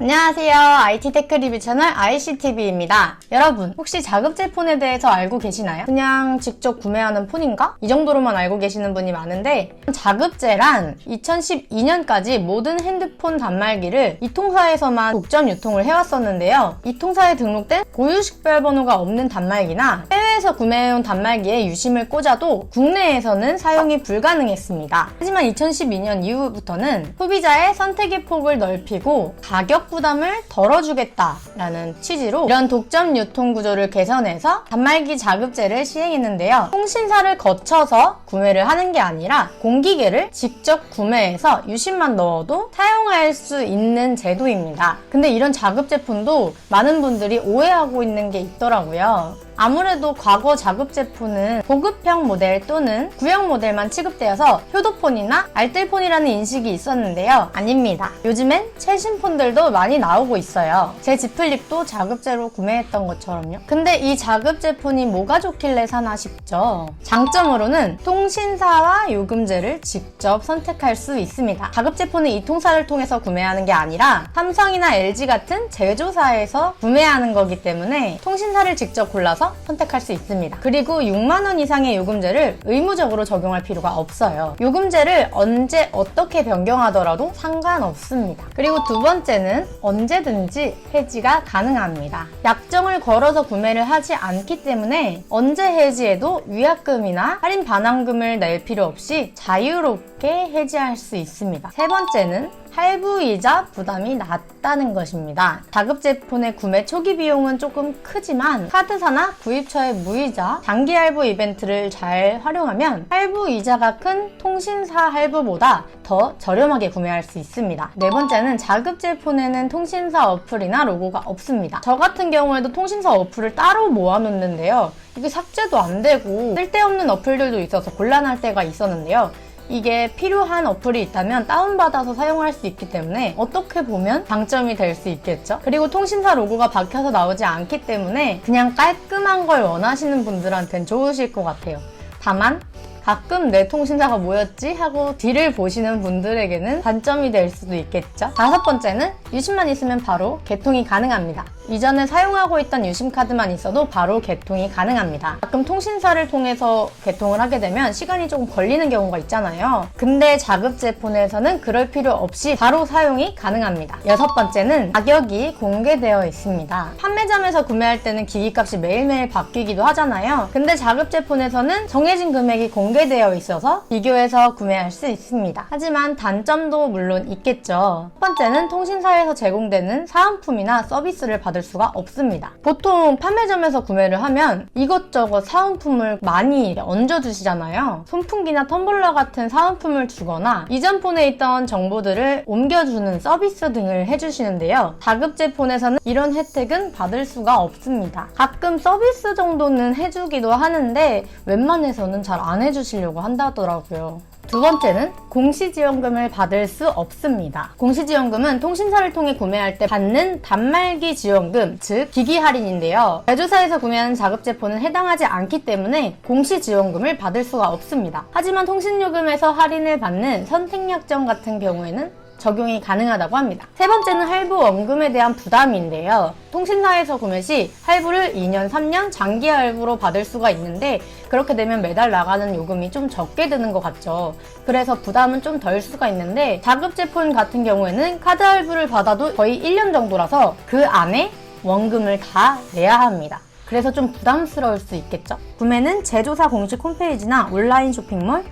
안녕하세요. IT 테크 리뷰 채널 ICTV입니다. 여러분, 혹시 자급제 폰에 대해서 알고 계시나요? 그냥 직접 구매하는 폰인가? 이 정도로만 알고 계시는 분이 많은데, 자급제란 2012년까지 모든 핸드폰 단말기를 이 통사에서만 독점 유통을 해왔었는데요. 이 통사에 등록된 고유 식별번호가 없는 단말기나 해외에서 구매해온 단말기에 유심을 꽂아도 국내에서는 사용이 불가능했습니다. 하지만 2012년 이후부터는 소비자의 선택의 폭을 넓히고 가격 부담을 덜어주겠다라는 취지로 이런 독점 유통 구조를 개선해서 단말기 자급제를 시행했는데요. 통신사를 거쳐서 구매를 하는 게 아니라 공기계를 직접 구매해서 유심만 넣어도 사용할 수 있는 제도입니다. 근데 이런 자급제 폰도 많은 분들이 오해하고 있는 게 있더라고요. 아무래도 과거 자급제 폰은 고급형 모델 또는 구형 모델만 취급되어서 효도폰이나 알뜰폰이라는 인식이 있었는데요. 아닙니다. 요즘엔 최신 폰들도 많이 나오고 있어요. 제 Z 플립도 자급제로 구매했던 것처럼요. 근데 이 자급제 폰이 뭐가 좋길래 사나 싶죠. 장점으로는 통신사와 요금제를 직접 선택할 수 있습니다. 자급제 폰은 이 통사를 통해서 구매하는 게 아니라 삼성이나 LG 같은 제조사에서 구매하는 거기 때문에 통신사를 직접 골라서 선택할 수 있습니다. 그리고 6만원 이상의 요금제를 의무적으로 적용할 필요가 없어요. 요금제를 언제 어떻게 변경하더라도 상관없습니다. 그리고 두 번째는 언제든지 해지가 가능합니다. 약정을 걸어서 구매를 하지 않기 때문에 언제 해지해도 위약금이나 할인 반환금을 낼 필요 없이 자유롭게 해지할 수 있습니다. 세 번째는 할부이자 부담이 낮다는 것입니다. 자급제 폰의 구매 초기 비용은 조금 크지만 카드사나 구입처의 무이자, 장기 할부 이벤트를 잘 활용하면 할부이자가 큰 통신사 할부보다 더 저렴하게 구매할 수 있습니다. 네 번째는 자급제 폰에는 통신사 어플이나 로고가 없습니다. 저 같은 경우에도 통신사 어플을 따로 모아놓는데요. 이게 삭제도 안 되고 쓸데없는 어플들도 있어서 곤란할 때가 있었는데요. 이게 필요한 어플이 있다면 다운받아서 사용할 수 있기 때문에 어떻게 보면 장점이 될 수 있겠죠? 그리고 통신사 로고가 박혀서 나오지 않기 때문에 그냥 깔끔한 걸 원하시는 분들한테는 좋으실 것 같아요. 다만 가끔 내 통신사가 뭐였지? 하고 뒤를 보시는 분들에게는 단점이 될 수도 있겠죠? 다섯 번째는 유심만 있으면 바로 개통이 가능합니다. 이전에 사용하고 있던 유심카드만 있어도 바로 개통이 가능합니다. 가끔 통신사를 통해서 개통을 하게 되면 시간이 조금 걸리는 경우가 있잖아요. 근데 자급제 폰에서는 그럴 필요 없이 바로 사용이 가능합니다. 여섯 번째는 가격이 공개되어 있습니다. 판매점에서 구매할 때는 기기값이 매일매일 바뀌기도 하잖아요. 근데 자급제 폰에서는 정해진 금액이 공개되어 있어서 비교해서 구매할 수 있습니다. 하지만 단점도 물론 있겠죠. 첫 번째는 통신사에서 제공되는 사은품이나 서비스를 받을 수가 없습니다. 보통 판매점에서 구매를 하면 이것저것 사은품을 많이 얹어주시잖아요. 손풍기나 텀블러 같은 사은품을 주거나 이전 폰에 있던 정보들을 옮겨주는 서비스 등을 해주시는데요. 자급제 폰에서는 이런 혜택은 받을 수가 없습니다. 가끔 서비스 정도는 해주기도 하는데 웬만해서는 잘 안 해주시려고 한다더라고요. 두 번째는 공시지원금을 받을 수 없습니다. 공시지원금은 통신사를 통해 구매할 때 받는 단말기 지원금, 즉 기기 할인인데요. 제조사에서 구매하는 자급제 폰은 해당하지 않기 때문에 공시지원금을 받을 수가 없습니다. 하지만 통신요금에서 할인을 받는 선택약정 같은 경우에는 적용이 가능하다고 합니다. 세 번째는 할부 원금에 대한 부담인데요. 통신사에서 구매 시 할부를 2년, 3년 장기 할부로 받을 수가 있는데 그렇게 되면 매달 나가는 요금이 좀 적게 드는 것 같죠. 그래서 부담은 좀 덜 수가 있는데 자급제 폰 같은 경우에는 카드 할부를 받아도 거의 1년 정도라서 그 안에 원금을 다 내야 합니다. 그래서 좀 부담스러울 수 있겠죠. 구매는 제조사 공식 홈페이지나 온라인 쇼핑몰,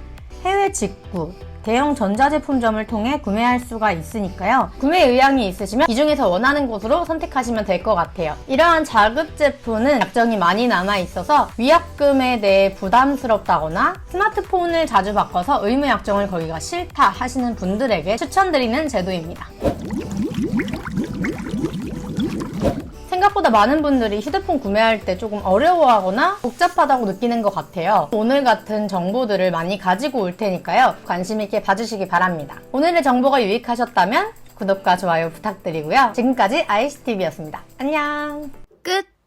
해외 직구, 대형 전자제품점을 통해 구매할 수가 있으니까요. 구매 의향이 있으시면 이 중에서 원하는 곳으로 선택하시면 될 것 같아요. 이러한 자급제 폰은 약정이 많이 남아있어서 위약금에 대해 부담스럽다거나 스마트폰을 자주 바꿔서 의무 약정을 걸기가 싫다 하시는 분들에게 추천드리는 제도입니다. 생각보다 많은 분들이 휴대폰 구매할 때 조금 어려워하거나 복잡하다고 느끼는 것 같아요. 오늘 같은 정보들을 많이 가지고 올 테니까요. 관심 있게 봐주시기 바랍니다. 오늘의 정보가 유익하셨다면 구독과 좋아요 부탁드리고요. 지금까지 ICTV였습니다. 안녕! 끝!